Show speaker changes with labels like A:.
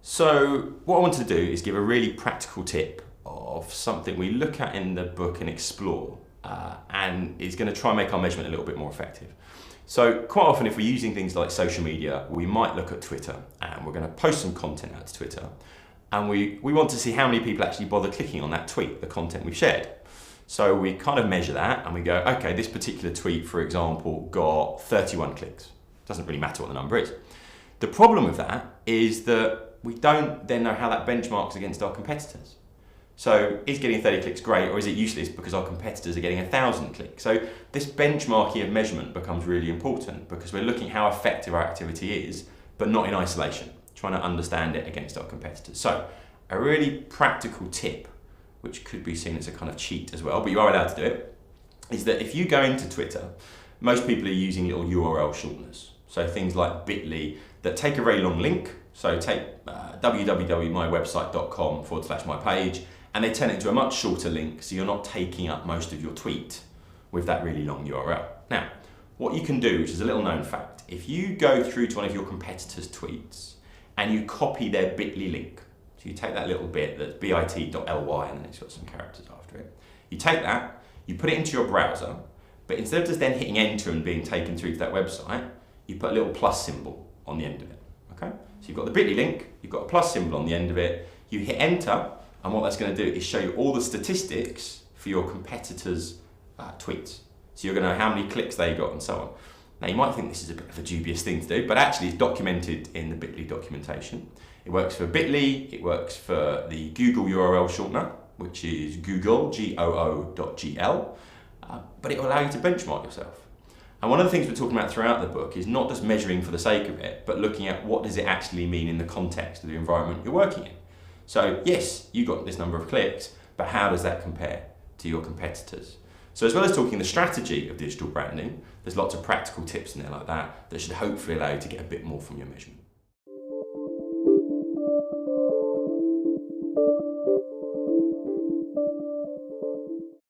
A: So what I want to do is give a really practical tip of something we look at in the book and explore, and is going to try and make our measurement a little bit more effective. So quite often if we're using things like social media, we might look at Twitter and we're going to post some content out to Twitter, and we want to see how many people actually bother clicking on that tweet, the content we've shared. So we kind of measure that and we go, okay, this particular tweet, for example, got 31 clicks. Doesn't really matter what the number is. The problem with that is that we don't then know how that benchmarks against our competitors. So is getting 30 clicks great, or is it useless because our competitors are getting 1,000 clicks? So this benchmarking of measurement becomes really important because we're looking how effective our activity is, but not in isolation, trying to understand it against our competitors. So a really practical tip, which could be seen as a kind of cheat as well, but you are allowed to do it, is that if you go into Twitter, most people are using little URL shorteners. So things like bit.ly that take a very long link. So take www.mywebsite.com/mypage, and they turn it into a much shorter link, so you're not taking up most of your tweet with that really long URL. Now, what you can do, which is a little known fact, if you go through to one of your competitors' tweets and you copy their bit.ly link, so you take that little bit that's bit.ly and then it's got some characters after it, you take that, you put it into your browser, but instead of just then hitting enter and being taken through to that website, you put a little plus symbol on the end of it. Okay? So you've got the bit.ly link, you've got a plus symbol on the end of it, you hit enter, and what that's going to do is show you all the statistics for your competitors' tweets. So you're going to know how many clicks they got and so on. Now you might think this is a bit of a dubious thing to do, but actually it's documented in the bit.ly documentation. It works for bit.ly, it works for the Google URL shortener, which is Google, Goo.gl, but it will allow you to benchmark yourself. And one of the things we're talking about throughout the book is not just measuring for the sake of it, but looking at what does it actually mean in the context of the environment you're working in. So yes, you got this number of clicks, but how does that compare to your competitors? So as well as talking the strategy of digital branding, there's lots of practical tips in there like that that should hopefully allow you to get a bit more from your measurement.